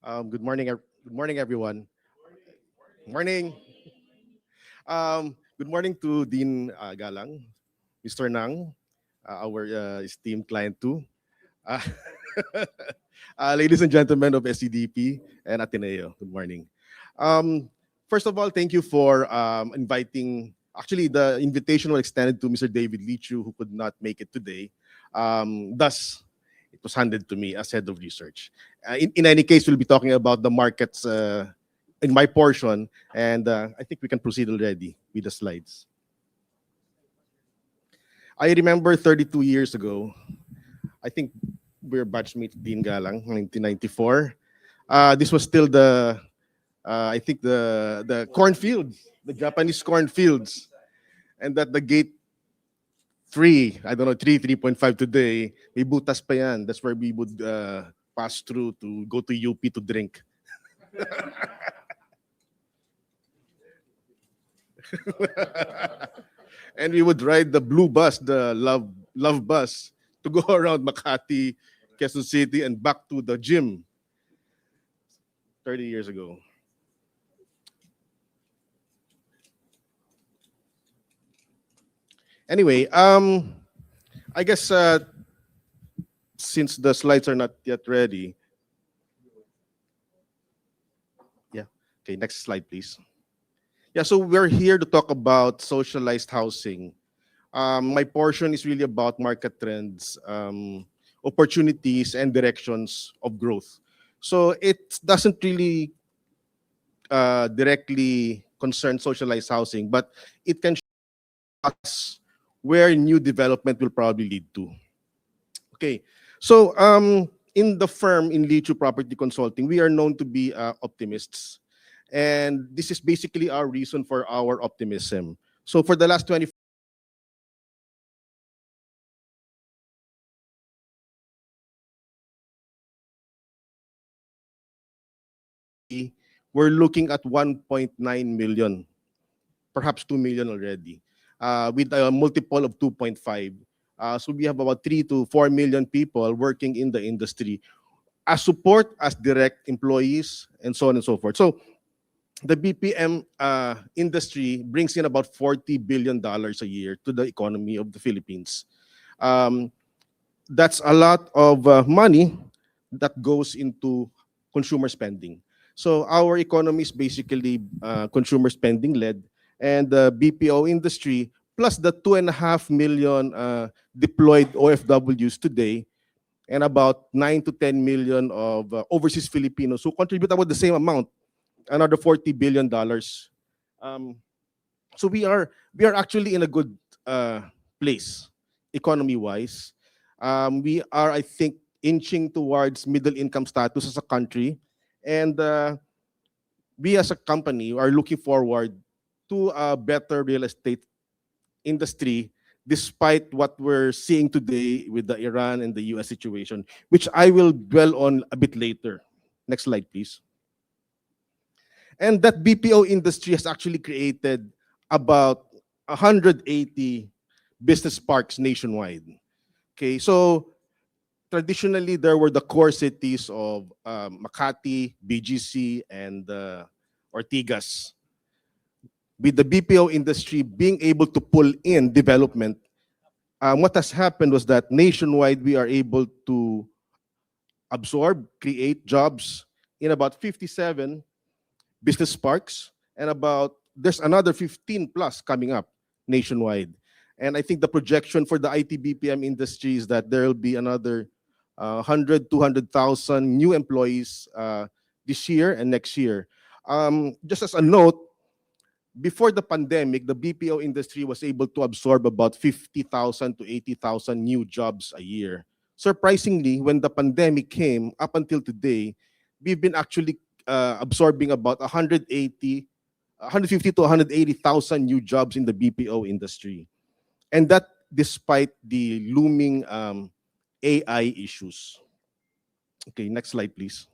Good morning, everyone. Morning. Good morning to Dean Galang, Mr. Nang, our esteemed client too. Uh, Ladies and gentlemen of SCDP and Ateneo, good morning. Um, First of all, thank you for inviting. Actually, the invitation was extended to Mr. David Lichu, who could not make it today. Thus, it was handed to me as head of research. In any case, we'll be talking about the markets in my portion, and I think we can proceed already with the slides. I remember 32 years ago, I think we're batchmates Dean Galang, 1994. This was still I think the cornfields, the Japanese cornfields, and that the gate 3, I don't know, 3.5 today, may butas pa yan. That's where we would pass through to go to UP to drink. And we would ride the blue bus, the love bus, to go around Makati, Quezon City, and back to the gym 30 years ago. Anyway, I guess since the slides are not yet ready, yeah. Okay, next slide, please. Yeah, so we're here to talk about socialized housing. My portion is really about market trends, opportunities, and directions of growth. So it doesn't really directly concern socialized housing, but it can show us where new development will probably lead to. Okay, so in the firm in Lichu Property Consulting, we are known to be optimists. And this is basically our reason for our optimism. So for the last 20, we're looking at 1.9 million, perhaps 2 million already, with a multiple of 2.5. So we have about 3 to 4 million people working in the industry as support, as direct employees, and so on and so forth. So the BPM industry brings in about $40 billion a year to the economy of the Philippines. That's a lot of money that goes into consumer spending. So our economy is basically consumer spending led, and the BPO industry plus the 2.5 million deployed OFWs today, and about 9 to 10 million of overseas Filipinos who contribute about the same amount, another $40 billion. So we are actually in a good place economy wise. We are, I think, inching towards middle income status as a country, and we as a company are looking forward to a better real estate industry despite what we're seeing today with the Iran and the US situation, which I will dwell on a bit later. Next slide, please. And that BPO industry has actually created about 180 business parks nationwide. Okay, so traditionally there were the core cities of Makati, BGC, and Ortigas. With the BPO industry being able to pull in development, what has happened was that nationwide we are able to absorb, create jobs in about 57 business parks, and about there's another 15 plus coming up nationwide. And I think the projection for the IT BPM industry is that there will be another 100, 200,000 new employees this year and next year. Just as a note, before the pandemic, the BPO industry was able to absorb about 50,000 to 80,000 new jobs a year. Surprisingly, when the pandemic came, up until today, we've been actually absorbing about 150 to 180,000 new jobs in the BPO industry. And that despite the looming AI issues. Okay, next slide, please.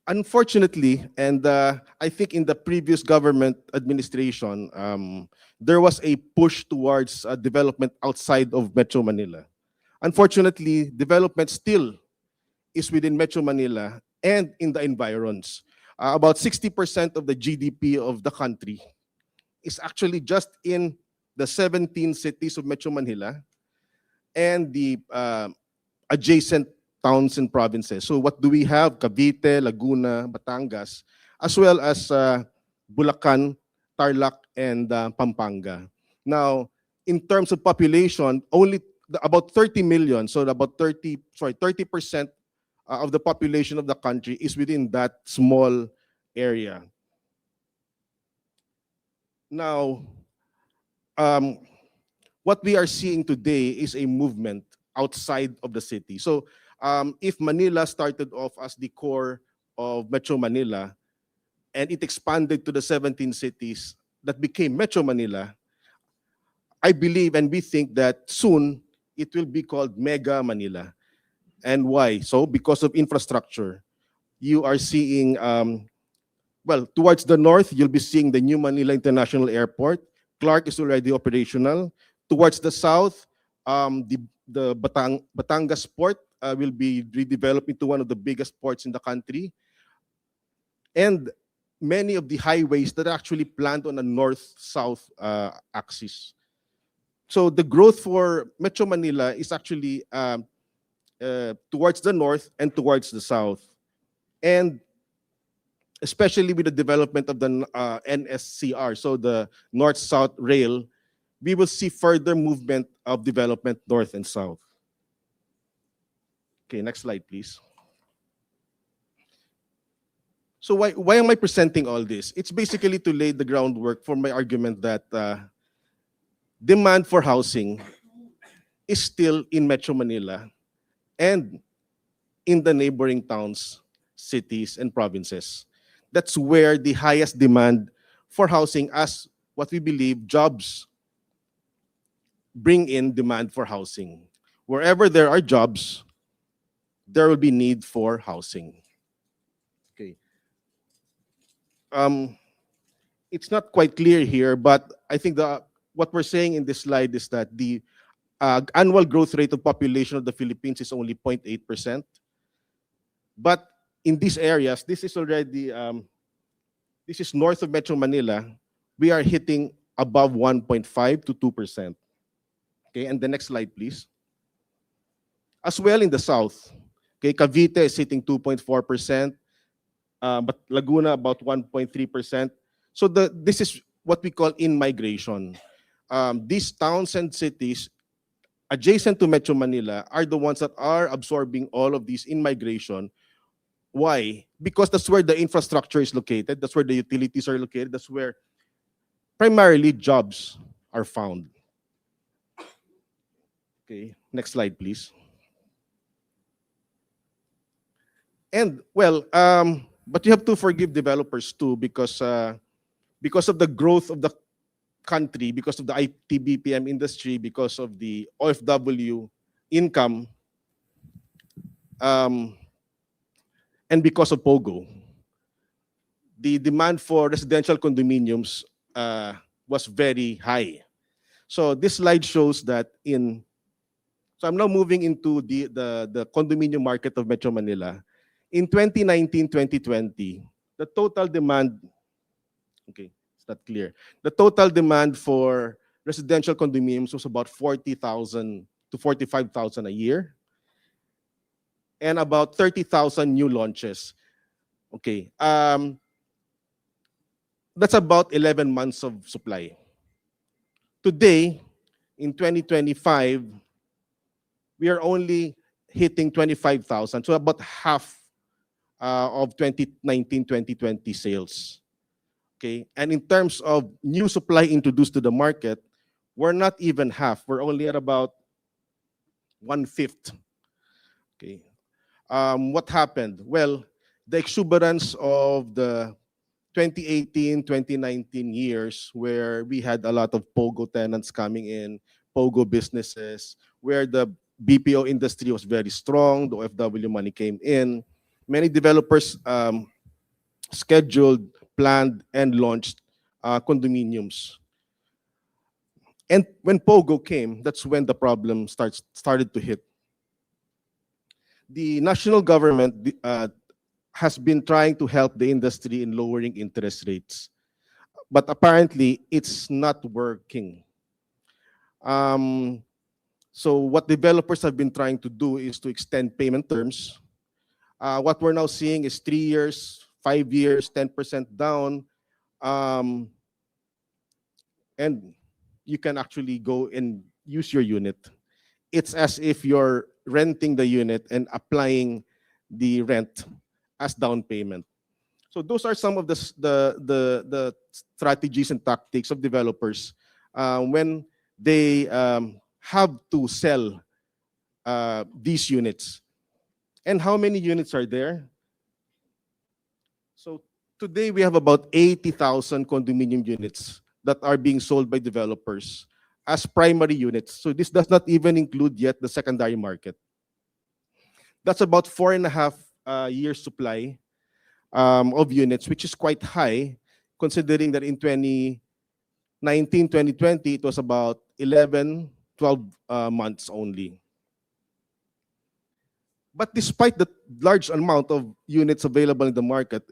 Unfortunately, and I think in the previous government administration, there was a push towards development outside of Metro Manila. Unfortunately, development still is within Metro Manila and in the environs. About 60% of the GDP of the country is actually just in the 17 cities of Metro Manila and the adjacent towns and provinces. So what do we have? Cavite, Laguna, Batangas, as well as Bulacan, Tarlac, and Pampanga. Now, in terms of population, only about 30 million, so about 30% of the population of the country is within that small area. Now, um, what we are seeing today is a movement outside of the city. So if Manila started off as the core of Metro Manila and it expanded to the 17 cities that became Metro Manila, I believe and we think that soon it will be called Mega Manila. And why? So because of infrastructure, you are seeing, well, towards the north, you'll be seeing the new Manila International Airport. Clark is already operational. Towards the south, the Batangas port will be redeveloped into one of the biggest ports in the country. And many of the highways that are actually planned on a north-south axis. So the growth for Metro Manila is actually towards the north and towards the south. And especially with the development of the NSCR, so the North-South Rail, we will see further movement of development north and south. Okay, next slide, please. So why am I presenting all this? It's basically to lay the groundwork for my argument that demand for housing is still in Metro Manila and in the neighboring towns, cities, and provinces. That's where the highest demand for housing, as what we believe jobs bring in demand for housing. Wherever there are jobs, there will be need for housing. Okay. It's not quite clear here, but I think what we're saying in this slide is that the annual growth rate of population of the Philippines is only 0.8%. But in these areas, this is already, this is north of Metro Manila, we are hitting above 1.5 to 2%. Okay, and the next slide, please. As well in the south, okay, Cavite is hitting 2.4%, but Laguna about 1.3%. So this is what we call in-migration. These towns and cities adjacent to Metro Manila are the ones that are absorbing all of these in-migration. Why? Because that's where the infrastructure is located, that's where the utilities are located, that's where primarily jobs are found. Okay, next slide, please. And well, but you have to forgive developers too, because of the growth of the country, because of the IT-BPM industry, because of the OFW income, and because of POGO, the demand for residential condominiums was very high. So this slide shows that so I'm now moving into the condominium market of Metro Manila. In 2019-2020, the total demand, okay, it's not clear. The total demand for residential condominiums was about 40,000 to 45,000 a year, and about 30,000 new launches. Okay, that's about 11 months of supply. Today, in 2025, we are only hitting 25,000, so about half of 2019-2020 sales. Okay, and in terms of new supply introduced to the market, we're not even half. We're only at about 1/5. Okay, what happened? Well, the exuberance of the 2018-2019 years, where we had a lot of POGO tenants coming in, POGO businesses, where the BPO industry was very strong, the OFW money came in. Many developers scheduled, planned, and launched condominiums. And when POGO came, that's when the problem started to hit. the national government has been trying to help the industry in lowering interest rates, but apparently it's not working. Um, so what developers have been trying to do is to extend payment terms. What we're now seeing is 3 years, 5 years, 10% down, um, and you can actually go and use your unit. It's as if you're renting the unit and applying the rent as down payment. So those are some of the strategies and tactics of developers when they have to sell these units. And how many units are there? So today we have about 80,000 condominium units that are being sold by developers as primary units. So this does not even include yet the secondary market. That's about 4.5 years supply of units, which is quite high, considering that in 2019, 2020, it was about 11, 12 months only. But despite the large amount of units available in the market,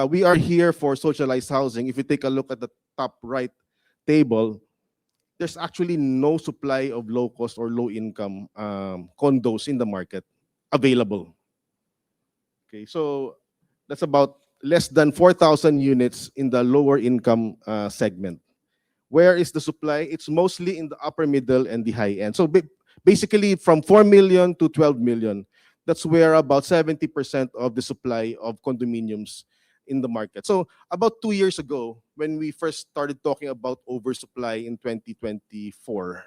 we are here for socialized housing. If you take a look at the top right table, there's actually no supply of low cost or low income condos in the market available. Okay, so that's about less than 4,000 units in the lower income segment. Where is the supply? It's mostly in the upper middle and the high end. So basically from 4 million to 12 million, that's where about 70% of the supply of condominiums in the market. So about 2 years ago, when we first started talking about oversupply in 2024,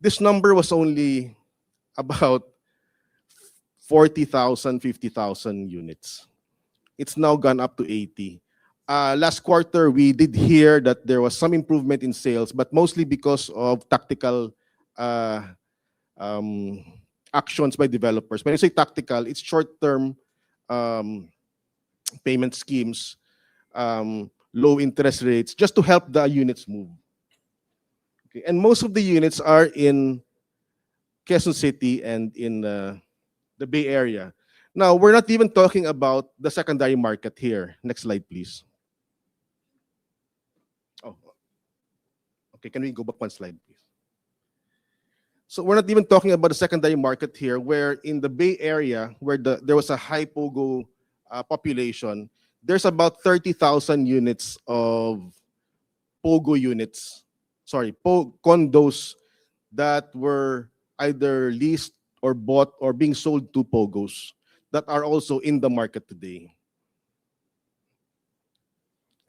this number was only about 40,000, 50,000 units. It's now gone up to 80. Last quarter, we did hear that there was some improvement in sales, but mostly because of tactical actions by developers. When I say tactical, it's short-term payment schemes, low interest rates, just to help the units move. Okay. And most of the units are in Quezon City and in the Bay Area. Now, we're not even talking about the secondary market here. Next slide, please. Oh, okay, can we go back one slide, please? So we're not even talking about the secondary market here, where in the Bay Area, where there was a high POGO population, there's about 30,000 units of POGO units, condos that were either leased or bought or being sold to POGOs that are also in the market today.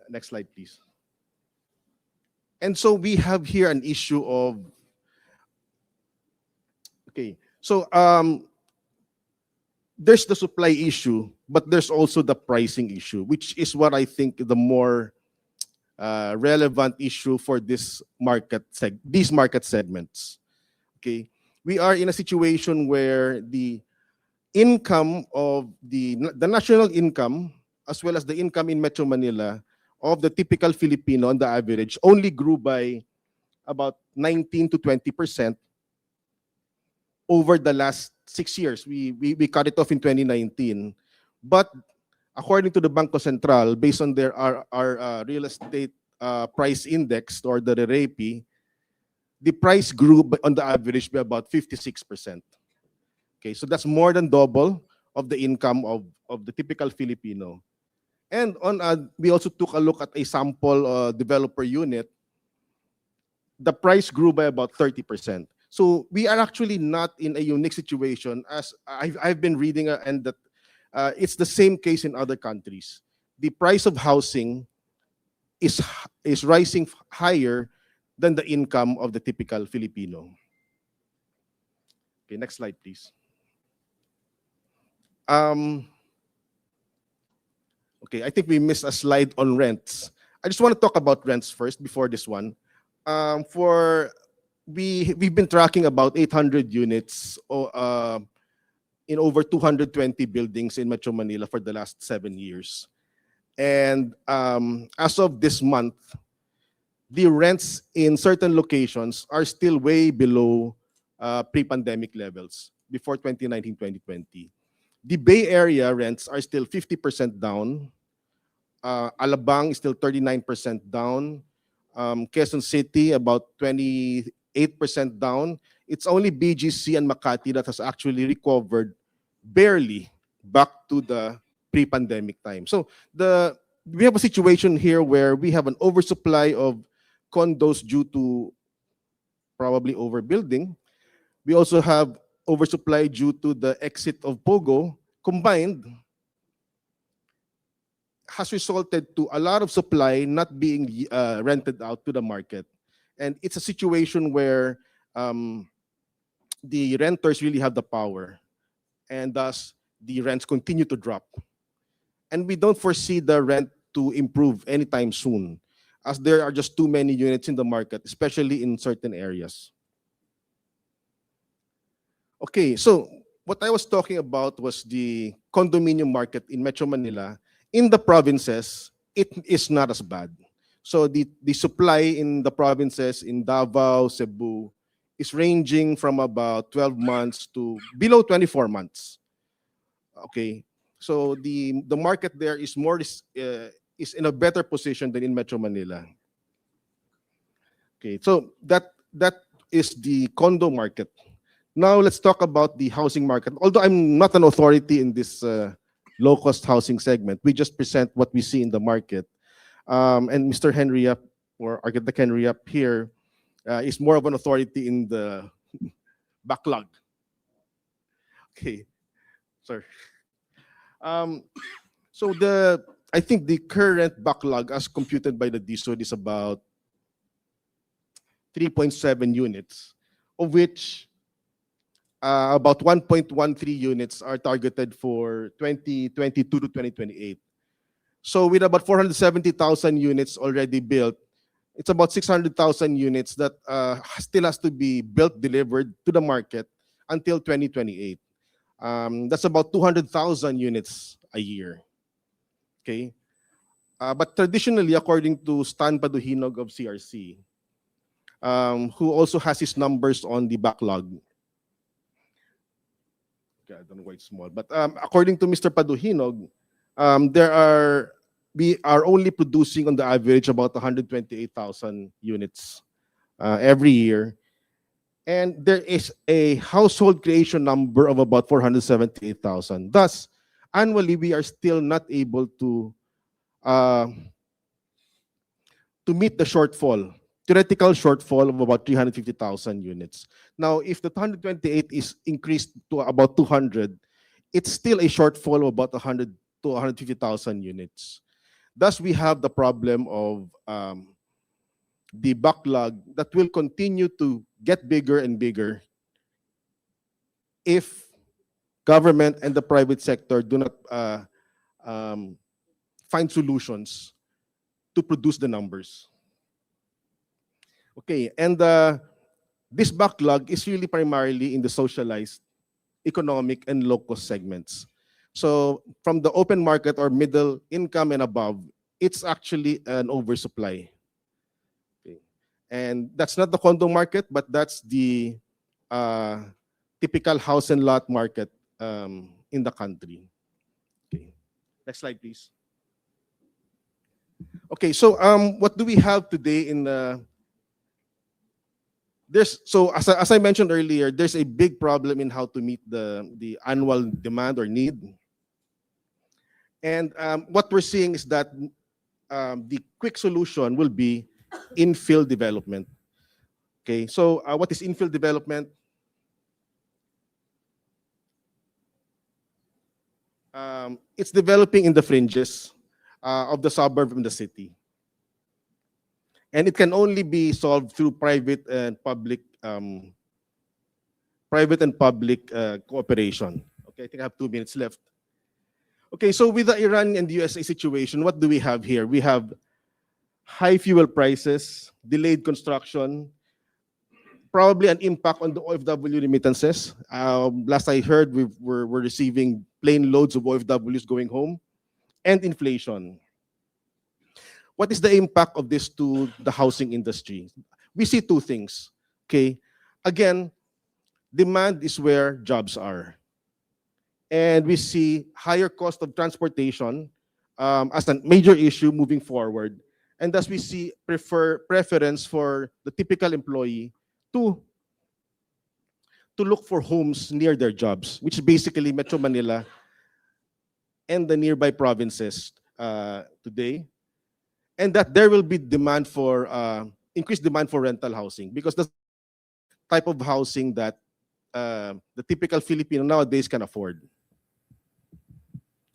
Next slide, please. And so we have here an issue of, okay, so there's the supply issue, but there's also the pricing issue, which is what I think the more relevant issue for these market segments. Okay, we are in a situation where the income of the national income, as well as the income in Metro Manila of the typical Filipino on the average, only grew by about 19 to 20% over the last 6 years. We cut it off in 2019, but according to the Bangko Sentral, based on their our real estate price index, or the REPI, the price grew on the average by about 56%. Okay, so that's more than double of the income of the typical Filipino. And we also took a look at a sample developer unit. The price grew by about 30%. So we are actually not in a unique situation, as I've been reading, and that it's the same case in other countries. The price of housing is rising higher than the income of the typical Filipino. Okay, next slide, please. Okay, I think we missed a slide on rents. I just want to talk about rents first before this one. We've been tracking about 800 units in over 220 buildings in Metro Manila for the last 7 years. And as of this month, the rents in certain locations are still way below pre-pandemic levels. before 2019-2020. The Bay Area rents are still 50% down. Alabang is still 39% down. Quezon City about 28% down. It's only BGC and Makati that has actually recovered barely back to the pre-pandemic time. So we have a situation here where we have an oversupply of condos due to probably overbuilding. We also have oversupply due to the exit of POGO. Combined has resulted to a lot of supply not being rented out to the market. And it's a situation where the renters really have the power, and thus the rents continue to drop. And we don't foresee the rent to improve anytime soon, as there are just too many units in the market, especially in certain areas. Okay, so what I was talking about was the condominium market in Metro Manila. In the provinces, it is not as bad. So the supply in the provinces, in Davao, Cebu, is ranging from about 12 months to below 24 months. Okay, so the market there is is in a better position than in Metro Manila. Okay, so that is the condo market. Now let's talk about the housing market. Although I'm not an authority in this low-cost housing segment, we just present what we see in the market. And Mr. Henry Yap, or Architect Henry Yap here, is more of an authority in the backlog. Okay, sorry. So I think the current backlog as computed by the DSUD is about 3.7 units, of which about 1.13 units are targeted for 2022 to 2028. So with about 470,000 units already built, it's about 600,000 units that still has to be built, delivered to the market until 2028. That's about 200,000 units a year. Okay, but traditionally, according to Stan Paduhinog of CRC, who also has his numbers on the backlog. Okay, I don't know why it's small, but according to Mr. Paduhinog, we are only producing on the average about 128,000 units every year. And there is a household creation number of about 478,000. Thus, annually, we are still not able to meet the shortfall, theoretical shortfall of about 350,000 units. Now, if the 128 is increased to about 200, it's still a shortfall of about 100 to 150,000 units. Thus, we have the problem of the backlog that will continue to get bigger and bigger if government and the private sector do not find solutions to produce the numbers. Okay, and this backlog is really primarily in the socialized, economic, and low-cost segments. So from the open market or middle income and above, it's actually an oversupply. Okay. And that's not the condo market, but that's the typical house and lot market in the country. Okay. Next slide, please. Okay, so what do we have today in the as I mentioned earlier, there's a big problem in how to meet the annual demand or need. And what we're seeing is that the quick solution will be infill development. Okay, so what is infill development? It's developing in the fringes of the suburb and the city. And it can only be solved through private and public cooperation. Okay, I think I have 2 minutes left. Okay, so with the Iran and the USA situation, what do we have here? We have high fuel prices, delayed construction, probably an impact on the OFW remittances. Last I heard, we're receiving plane loads of OFWs going home, and inflation. What is the impact of this to the housing industry? We see two things. Okay, again, demand is where jobs are. And we see higher cost of transportation as a major issue moving forward. And thus we see preference for the typical employee to look for homes near their jobs, which is basically Metro Manila and the nearby provinces today. And that there will be demand for increased demand for rental housing, because the type of housing that the typical Filipino nowadays can afford.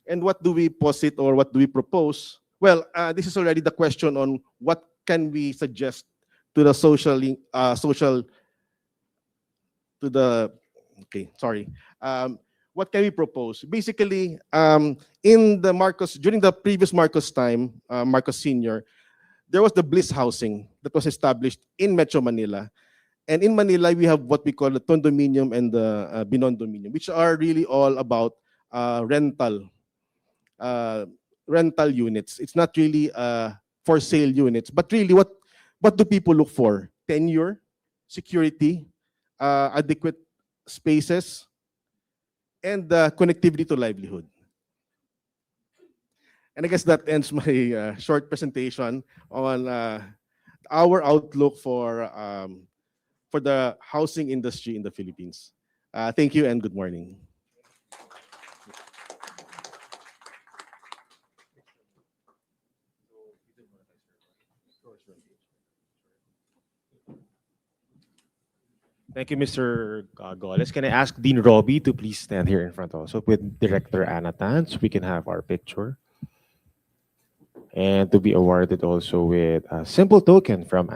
And what do we posit, or what do we propose? Well, this is already the question on what can we suggest to the what can we propose? Basically, in the Marcos, during the previous Marcos time, Marcos Senior, there was the Bliss Housing that was established in Metro Manila. And in Manila, we have what we call the Tondominium and the Binondominium, which are really all about rental units. It's not really for sale units, but really what do people look for? Tenure, security, adequate spaces, and connectivity to livelihood. And I guess that ends my short presentation on our outlook for the housing industry in the Philippines. Thank you and good morning. Thank you, Mr. Goles. Can I ask Dean Robbie to please stand here in front also with Director Anna Tan so we can have our picture? And to be awarded also with a simple token from